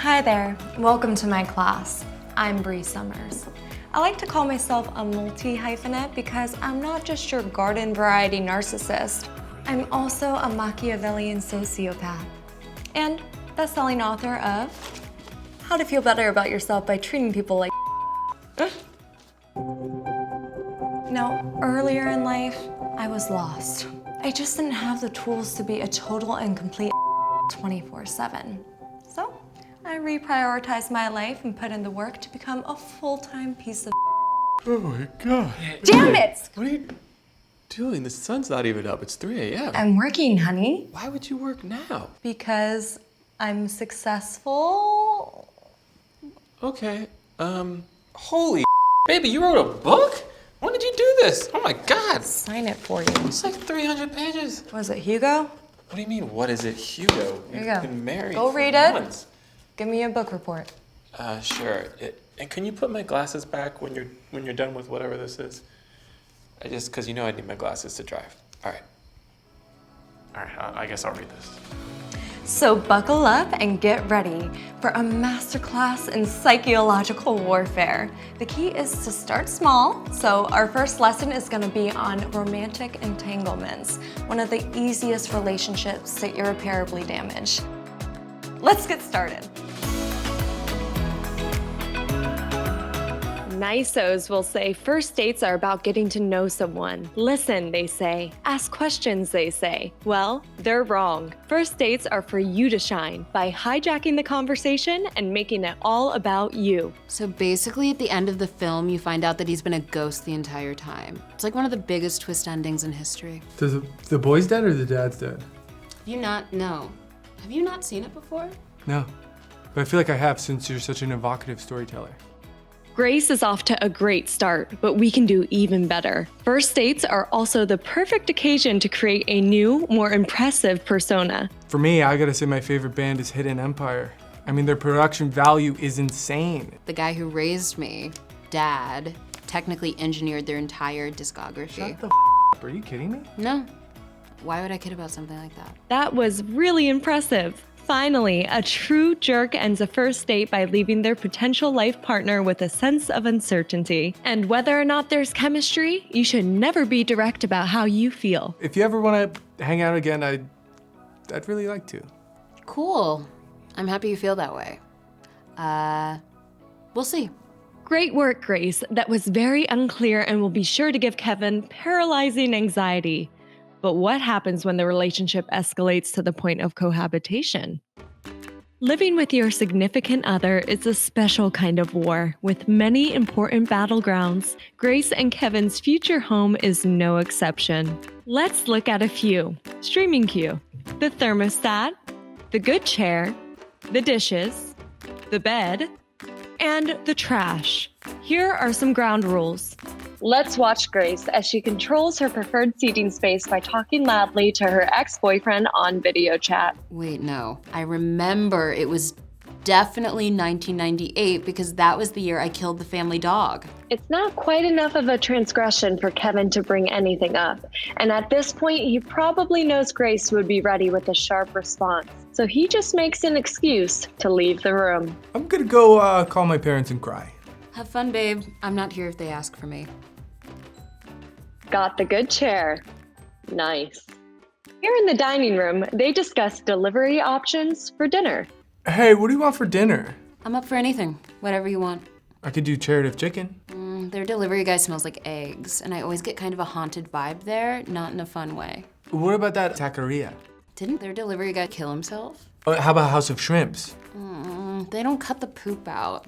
Hi there, welcome to my class. I'm Bree Summers. I like to call myself a multi-hyphenate because I'm not just your garden variety narcissist. I'm also a Machiavellian sociopath and best-selling author of How to Feel Better About Yourself by Treating People Like Now, earlier in life, I was lost. I just didn't have the tools to be a total and complete 24/7. So, I reprioritized my life and put in the work to become a full-time piece of Oh my God. Damn it! What are you doing? The sun's not even up. It's 3 a.m. I'm working, honey. Why would you work now? Because I'm successful. Okay. Holy baby, you wrote a book? When did you do this? Oh my God. Sign it for you. It's like 300 pages. Was it Hugo? What do you mean, what is it, Hugo? Here you go. Been married Go for read it. months. Give me a book report. Sure. And can you put my glasses back when you're done with whatever this is? Because you know I need my glasses to drive. All right, I guess I'll read this. So buckle up and get ready for a masterclass in psychological warfare. The key is to start small. So our first lesson is going to be on romantic entanglements, one of the easiest relationships to irreparably damage. Let's get started. NISOs will say first dates are about getting to know someone. Listen, they say. Ask questions, they say. Well, they're wrong. First dates are for you to shine by hijacking the conversation and making it all about you. So basically, at the end of the film, you find out that he's been a ghost the entire time. It's like one of the biggest twist endings in history. Does the boy's dead or the dad's dead? No. Have you not seen it before? No. But I feel like I have since you're such an evocative storyteller. Grace is off to a great start, but we can do even better. First dates are also the perfect occasion to create a new, more impressive persona. For me, I gotta say my favorite band is Hidden Empire. I mean, their production value is insane. The guy who raised me, Dad, technically engineered their entire discography. Shut the up, are you kidding me? No. Why would I kid about something like that? That was really impressive. Finally, a true jerk ends a first date by leaving their potential life partner with a sense of uncertainty. And whether or not there's chemistry, you should never be direct about how you feel. If you ever wanna hang out again, I'd really like to. Cool. I'm happy you feel that way. We'll see. Great work, Grace. That was very unclear and will be sure to give Kevin paralyzing anxiety. But what happens when the relationship escalates to the point of cohabitation? Living with your significant other is a special kind of war with many important battlegrounds. Grace and Kevin's future home is no exception. Let's look at a few. Streaming queue, the thermostat, the good chair, the dishes, the bed, and the trash. Here are some ground rules. Let's watch Grace as she controls her preferred seating space by talking loudly to her ex-boyfriend on video chat. Wait, no. I remember it was definitely 1998 because that was the year I killed the family dog. It's not quite enough of a transgression for Kevin to bring anything up. And at this point, he probably knows Grace would be ready with a sharp response. So he just makes an excuse to leave the room. I'm gonna go call my parents and cry. Have fun, babe. I'm not here if they ask for me. Got the good chair. Nice. Here in the dining room, they discuss delivery options for dinner. Hey, what do you want for dinner? I'm up for anything. Whatever you want. I could do Cheritive chicken. Their delivery guy smells like eggs, and I always get kind of a haunted vibe there, not in a fun way. What about that taqueria? Didn't their delivery guy kill himself? How about House of Shrimps? They don't cut the poop out.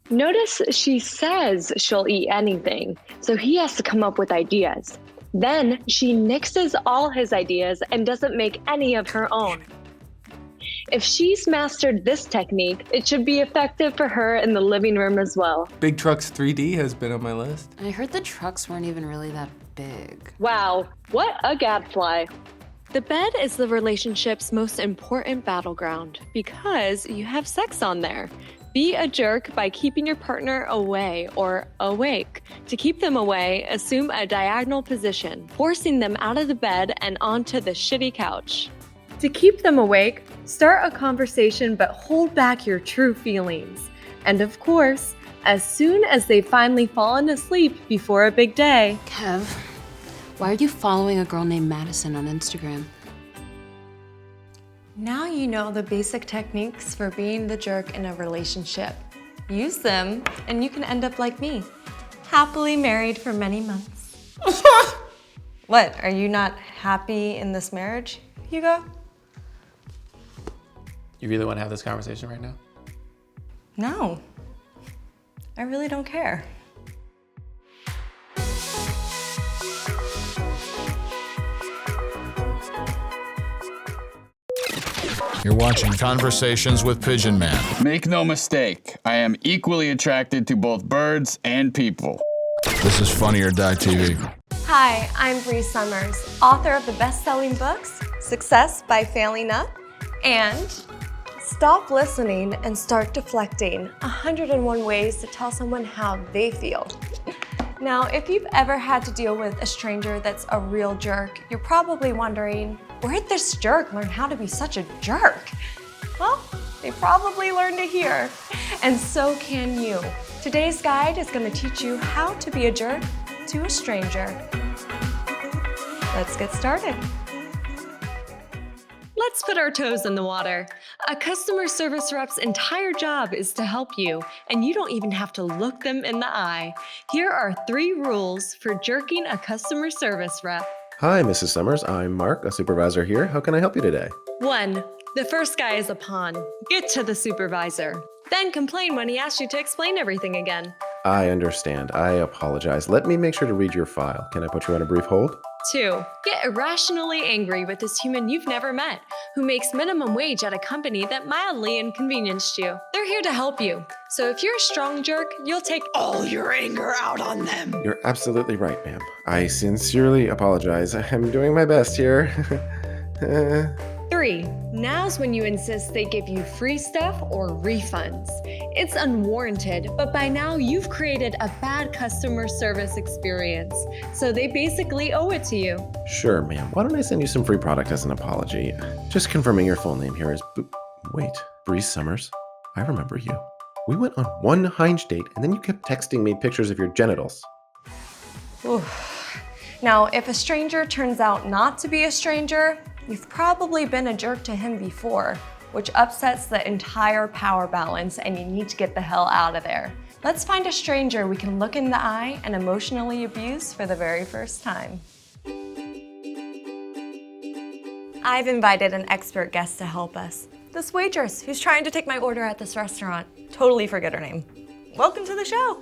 Notice she says she'll eat anything, so he has to come up with ideas. Then she nixes all his ideas and doesn't make any of her own. If she's mastered this technique, it should be effective for her in the living room as well. Big Trucks 3D has been on my list. I heard the trucks weren't even really that big. Wow, what a gadfly. The bed is the relationship's most important battleground because you have sex on there. Be a jerk by keeping your partner away or awake. To keep them away, assume a diagonal position, forcing them out of the bed and onto the shitty couch. To keep them awake, start a conversation but hold back your true feelings. And of course, as soon as they've finally fallen asleep before a big day. Kev, why are you following a girl named Madison on Instagram? Now you know the basic techniques for being the jerk in a relationship. Use them and you can end up like me, happily married for many months. What, are you not happy in this marriage, Hugo? You really want to have this conversation right now? No, I really don't care. You're watching Conversations with Pigeon Man. Make no mistake, I am equally attracted to both birds and people. This is Funny or Die TV. Hi, I'm Bree Summers, author of the best-selling books, Success by Failing Up, and Stop Listening and Start Deflecting, 101 Ways to Tell Someone How They Feel. Now, if you've ever had to deal with a stranger that's a real jerk, you're probably wondering, where'd this jerk learn how to be such a jerk? Well, they probably learned it here, and so can you. Today's guide is going to teach you how to be a jerk to a stranger. Let's get started. Let's put our toes in the water. A customer service rep's entire job is to help you, and you don't even have to look them in the eye. Here are 3 rules for jerking a customer service rep. Hi, Mrs. Summers. I'm Mark, a supervisor here. How can I help you today? 1. The first guy is a pawn. Get to the supervisor. Then complain when he asks you to explain everything again. I understand. I apologize. Let me make sure to read your file. Can I put you on a brief hold? 2. Get irrationally angry with this human you've never met, who makes minimum wage at a company that mildly inconvenienced you. They're here to help you. So if you're a strong jerk, you'll take all your anger out on them. You're absolutely right, ma'am. I sincerely apologize. I'm doing my best here. 3. Now's when you insist they give you free stuff or refunds. It's unwarranted, but by now you've created a bad customer service experience, so they basically owe it to you. Sure, ma'am. Why don't I send you some free product as an apology? Just confirming your full name here is wait, Bree Summers? I remember you. We went on one Hinge date, and then you kept texting me pictures of your genitals. Now, if a stranger turns out not to be a stranger, you've probably been a jerk to him before, which upsets the entire power balance and you need to get the hell out of there. Let's find a stranger we can look in the eye and emotionally abuse for the very first time. I've invited an expert guest to help us. This waitress who's trying to take my order at this restaurant. Totally forget her name. Welcome to the show.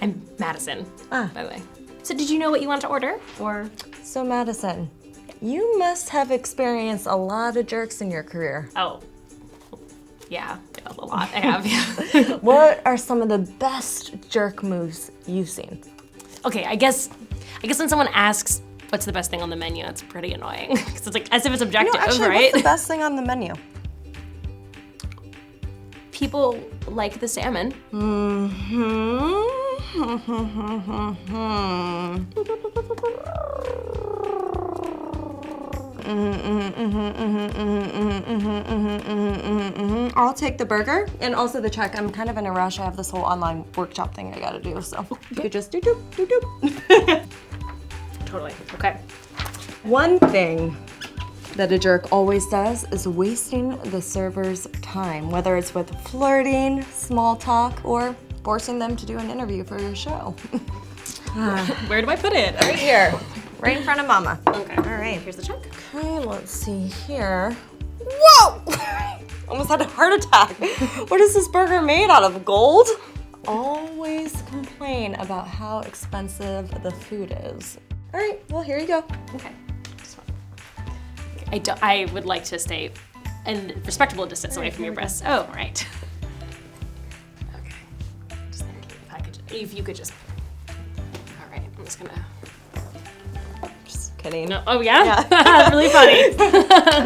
I'm Madison, by the way. So did you know what you want to order, or? So Madison, you must have experienced a lot of jerks in your career. Oh, yeah, a lot I have, yeah. What are some of the best jerk moves you've seen? Okay, I guess when someone asks what's the best thing on the menu, that's pretty annoying. Because it's like, as if it's objective, right? What's the best thing on the menu? People like the salmon. I'll take the burger and also the check. I'm kind of in a rush. I have this whole online workshop thing I gotta do, so you could just do. Totally, okay. One thing that a jerk always does is wasting the server's time, whether it's with flirting, small talk, or forcing them to do an interview for your show. Where do I put it? Right here, right in front of Mama. Okay. All right. Here's the check. Okay, let's see here. Whoa! Almost had a heart attack. What is this burger made out of? Gold? Always complain about how expensive the food is. All right, well, here you go. Okay. I would like to stay in respectable distance away from your breasts. Oh, right. Okay. Just thinking if you could just. All right, I'm just gonna. Just kidding. No. Oh yeah. Really funny.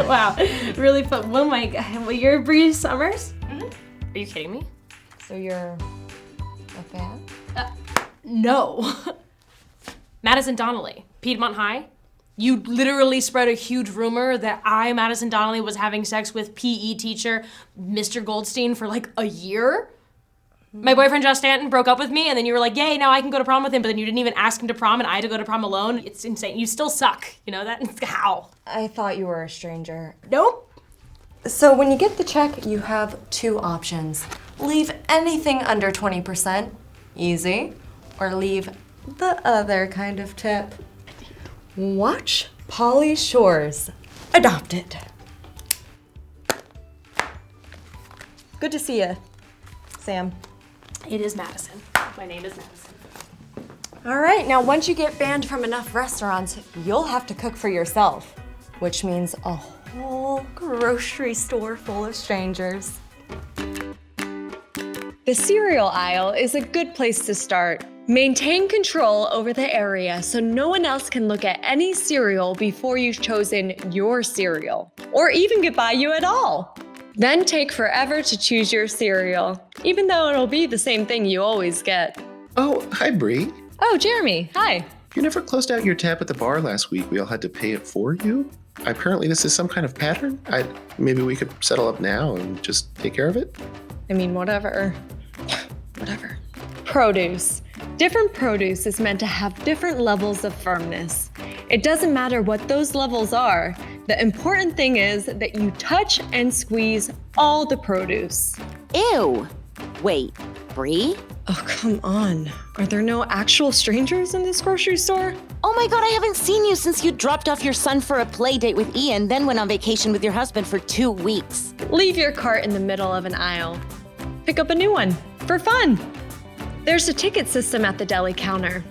Wow. Really fun. Oh my God. Well, you're Bree Summers. Mm-hmm. Are you kidding me? So you're a fan? No. Madison Donnelly, Piedmont High. You literally spread a huge rumor that I, Madison Donnelly, was having sex with PE teacher Mr. Goldstein for like a year. My boyfriend Josh Stanton broke up with me, and then you were like, yay, now I can go to prom with him, but then you didn't even ask him to prom, and I had to go to prom alone. It's insane. You still suck. You know that? How? I thought you were a stranger. Nope. So when you get the check, you have two options. Leave anything under 20%, easy, or leave the other kind of tip. Watch Pauly Shore's Adopted. Good to see you, Sam. It is Madison. My name is Madison. All right, now once you get banned from enough restaurants, you'll have to cook for yourself, which means a whole grocery store full of strangers. The cereal aisle is a good place to start. Maintain control over the area so no one else can look at any cereal before you've chosen your cereal, or even get by you at all. Then take forever to choose your cereal, even though it'll be the same thing you always get. Oh, hi, Bree. Oh, Jeremy, hi. You never closed out your tab at the bar last week. We all had to pay it for you. Apparently, this is some kind of pattern. Maybe we could settle up now and just take care of it. I mean, whatever. Whatever. Produce. Different produce is meant to have different levels of firmness. It doesn't matter what those levels are. The important thing is that you touch and squeeze all the produce. Ew. Wait, Bree? Oh, come on. Are there no actual strangers in this grocery store? Oh my god, I haven't seen you since you dropped off your son for a play date with Ian, then went on vacation with your husband for 2 weeks. Leave your cart in the middle of an aisle. Pick up a new one for fun. There's a ticket system at the deli counter.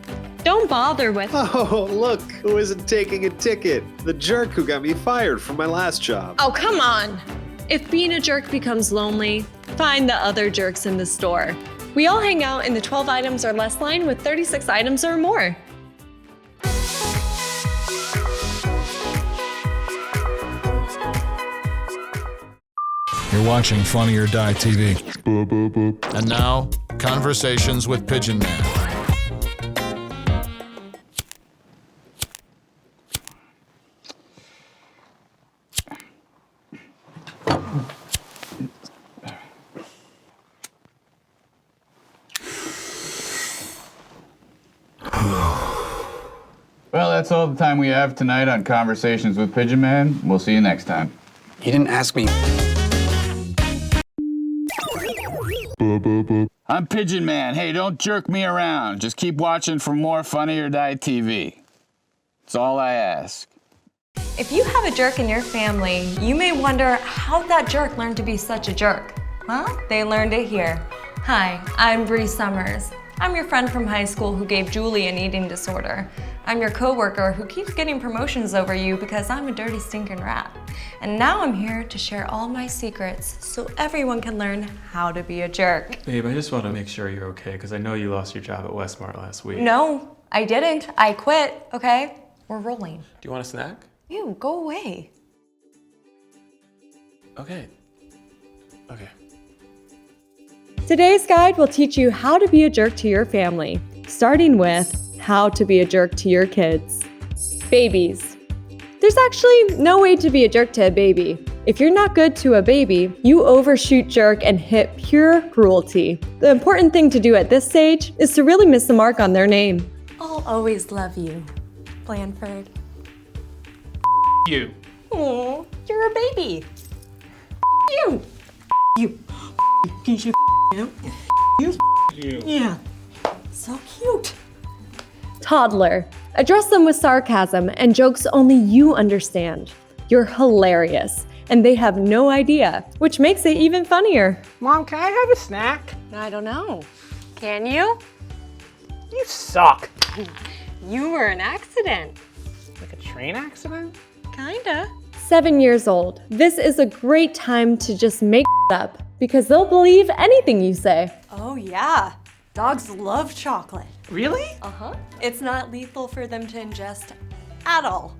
Don't bother with... Oh, look, who isn't taking a ticket? The jerk who got me fired from my last job. Oh, come on. If being a jerk becomes lonely, find the other jerks in the store. We all hang out in the 12 items or less line with 36 items or more. You're watching Funny or Die TV. And now, Conversations with Pigeon Man. Well, that's all the time we have tonight on Conversations with Pigeon Man. We'll see you next time. You didn't ask me. I'm Pigeon Man. Hey, don't jerk me around. Just keep watching for more Funny or Die TV. That's all I ask. If you have a jerk in your family, you may wonder how that jerk learned to be such a jerk. Well, they learned it here. Hi, I'm Bree Summers. I'm your friend from high school who gave Julie an eating disorder. I'm your coworker who keeps getting promotions over you because I'm a dirty stinking rat. And now I'm here to share all my secrets so everyone can learn how to be a jerk. Babe, I just want to make sure you're okay, because I know you lost your job at Westmart last week. No, I didn't. I quit, okay? We're rolling. Do you want a snack? Ew, go away. Okay. Okay. Today's guide will teach you how to be a jerk to your family, starting with how to be a jerk to your kids. Babies. There's actually no way to be a jerk to a baby. If you're not good to a baby, you overshoot jerk and hit pure cruelty. The important thing to do at this stage is to really miss the mark on their name. I'll always love you, Blanford. You. Aw, you're a baby. You. You. Piece of you. You. Yeah. So cute. Toddler. Address them with sarcasm and jokes only you understand. You're hilarious, and they have no idea, which makes it even funnier. Mom, can I have a snack? I don't know. Can you? You suck. You were an accident. Like a train accident? Kinda. 7 years old. This is a great time to just make up because they'll believe anything you say. Oh yeah. Dogs love chocolate. Really? Uh-huh. It's not lethal for them to ingest at all.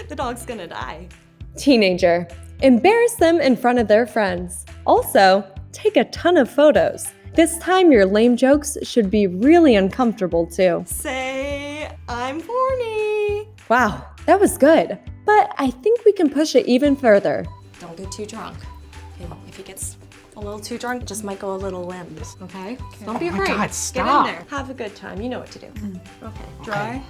The dog's gonna die. Teenager. Embarrass them in front of their friends. Also, take a ton of photos. This time your lame jokes should be really uncomfortable too. Say, I'm horny. Wow, that was good. But I think we can push it even further. Don't get too drunk. Okay, if he gets a little too drunk, it just might go a little limp, okay? Don't be afraid. Oh my God, stop. Get in there. Have a good time. You know what to do. Okay. Dry?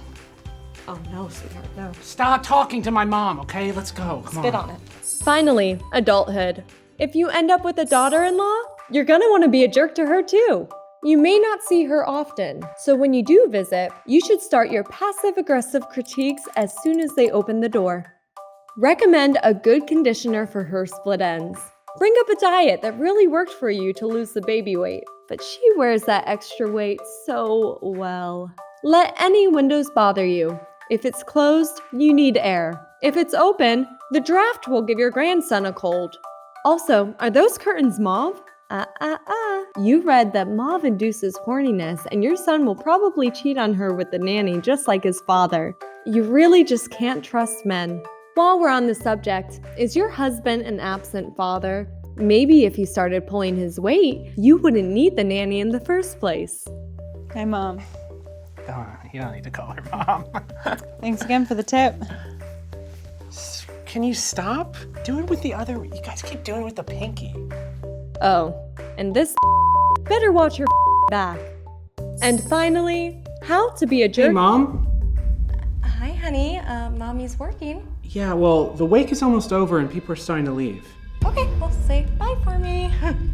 Oh, no, sweetheart, no. Stop talking to my mom, okay? Let's go. Come Spit on it. Finally, adulthood. If you end up with a daughter-in-law, you're gonna want to be a jerk to her too. You may not see her often, so when you do visit, you should start your passive-aggressive critiques as soon as they open the door. Recommend a good conditioner for her split ends. Bring up a diet that really worked for you to lose the baby weight, but she wears that extra weight so well. Let any windows bother you. If it's closed, you need air. If it's open, the draft will give your grandson a cold. Also, are those curtains mauve? You read that mauve induces horniness, and your son will probably cheat on her with the nanny just like his father. You really just can't trust men. While we're on the subject, is your husband an absent father? Maybe if he started pulling his weight, you wouldn't need the nanny in the first place. Hey, Mom. You don't need to call her mom. Thanks again for the tip. Can you stop? Do it with the other. You guys keep doing it with the pinky. Oh, and this better watch her back. And finally, how to be a jerk. Hey, Mom. Hi, honey. Mommy's working. Yeah, well, the wake is almost over and people are starting to leave. Okay, well, say bye for me.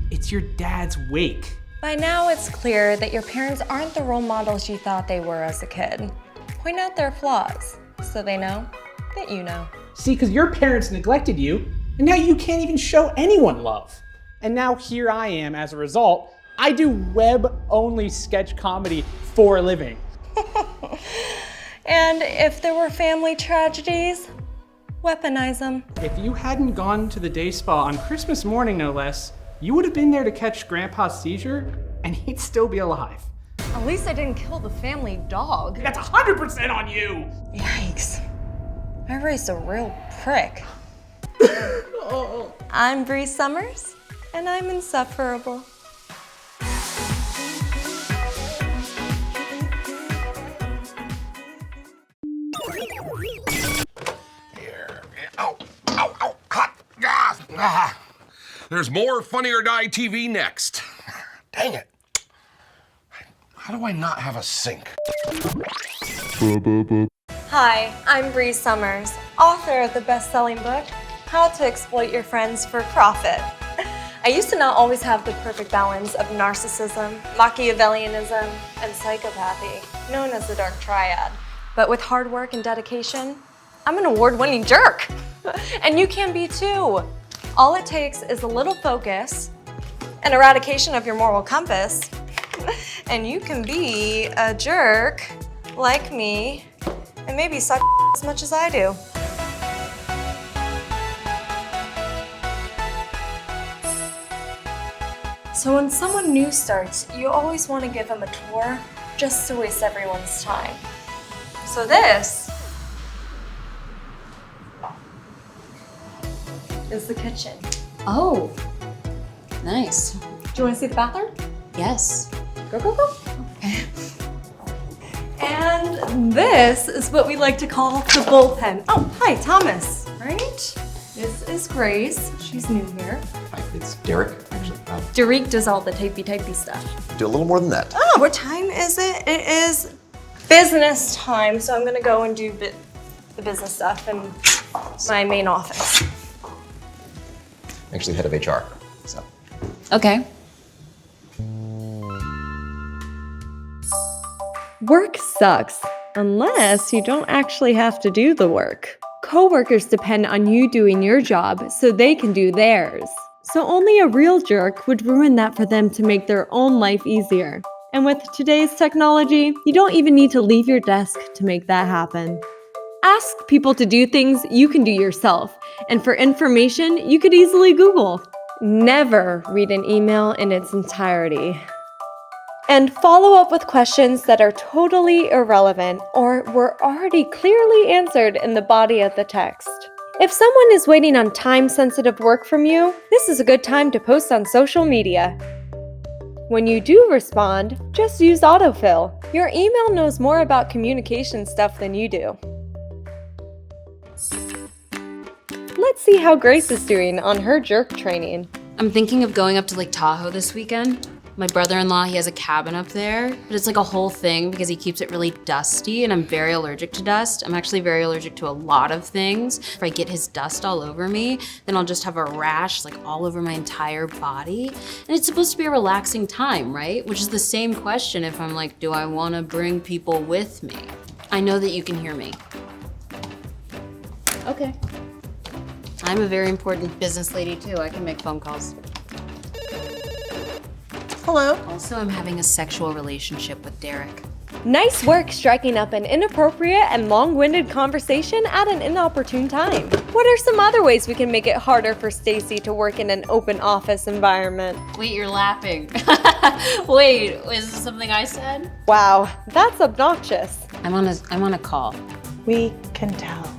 It's your dad's wake. By now, it's clear that your parents aren't the role models you thought they were as a kid. Point out their flaws so they know that you know. See, because your parents neglected you, and now you can't even show anyone love. And now here I am as a result. I do web-only sketch comedy for a living. And if there were family tragedies, weaponize them. If you hadn't gone to the day spa on Christmas morning, no less, you would have been there to catch Grandpa's seizure, and he'd still be alive. At least I didn't kill the family dog. That's 100% on you! Yikes. I raised a real prick. I'm Bree Summers, and I'm insufferable. There's more Funny or Die TV next. Dang it. How do I not have a sink? Hi, I'm Bree Summers, author of the best-selling book, How to Exploit Your Friends for Profit. I used to not always have the perfect balance of narcissism, Machiavellianism, and psychopathy, known as the Dark Triad. But with hard work and dedication, I'm an award-winning jerk. And you can be too. All it takes is a little focus, an eradication of your moral compass, and you can be a jerk like me, and maybe suck as much as I do. So when someone new starts, you always want to give them a tour just to waste everyone's time. So this is the kitchen. Oh, nice. Do you want to see the bathroom? Yes. Go, go, go. And this is what we like to call the bullpen. Oh, hi, Thomas, right? This is Grace. She's new here. Hi, it's Derek, actually. Derek does all the typey stuff. Do a little more than that. Oh, what time is it? It is business time, so I'm gonna go and do the business stuff in my main office. I'm actually head of HR, so. Okay. Work sucks, unless you don't actually have to do the work. Coworkers depend on you doing your job so they can do theirs. So only a real jerk would ruin that for them to make their own life easier. And with today's technology, you don't even need to leave your desk to make that happen. Ask people to do things you can do yourself, and for information you could easily Google. Never read an email in its entirety. And follow up with questions that are totally irrelevant or were already clearly answered in the body of the text. If someone is waiting on time-sensitive work from you, this is a good time to post on social media. When you do respond, just use autofill. Your email knows more about communication stuff than you do. Let's see how Grace is doing on her jerk training. I'm thinking of going up to Lake Tahoe this weekend. My brother-in-law, he has a cabin up there, but it's like a whole thing because he keeps it really dusty and I'm very allergic to dust. I'm actually very allergic to a lot of things. If I get his dust all over me, then I'll just have a rash like all over my entire body. And it's supposed to be a relaxing time, right? Which is the same question if I'm like, do I wanna bring people with me? I know that you can hear me. Okay. I'm a very important business lady too. I can make phone calls. Hello. Also, I'm having a sexual relationship with Derek. Nice work striking up an inappropriate and long-winded conversation at an inopportune time. What are some other ways we can make it harder for Stacy to work in an open office environment? Wait, you're laughing. Wait, is this something I said? Wow, that's obnoxious. I'm on a call. We can tell.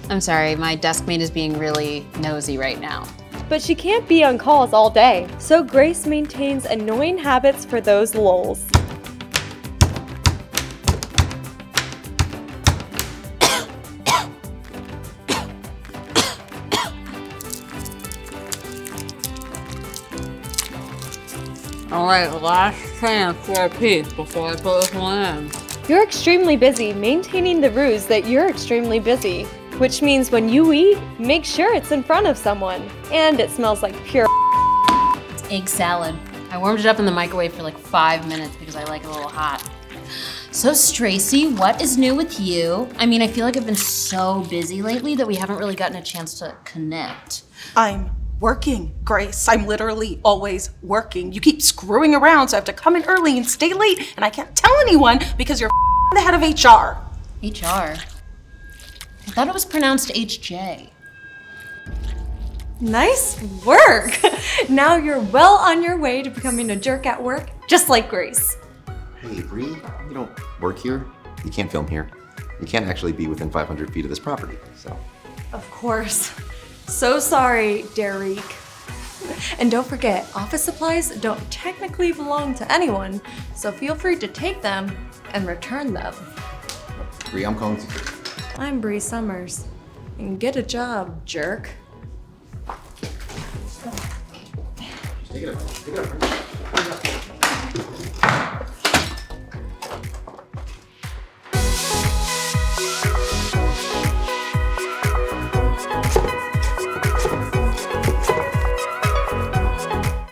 I'm sorry, my desk mate is being really nosy right now. But she can't be on calls all day, so Grace maintains annoying habits for those lulls. All right, last chance for a piece before I put this one in. You're extremely busy maintaining the ruse that you're extremely busy, which means when you eat, make sure it's in front of someone. And it smells like pure Egg salad. I warmed it up in the microwave for like 5 minutes because I like it a little hot. So Tracy, what is new with you? I mean, I feel like I've been so busy lately that we haven't really gotten a chance to connect. I'm working, Grace. I'm literally always working. You keep screwing around, so I have to come in early and stay late, and I can't tell anyone because you're the head of HR. HR? I thought it was pronounced HJ. Nice work! Now you're well on your way to becoming a jerk at work, just like Grace. Hey, Bree, you don't work here. You can't film here. You can't actually be within 500 feet of this property, so. Of course. So sorry, Derek. And don't forget, office supplies don't technically belong to anyone, so feel free to take them and return them. Bree, I'm calling you. I'm Bree Summers. And get a job, jerk. Take it up.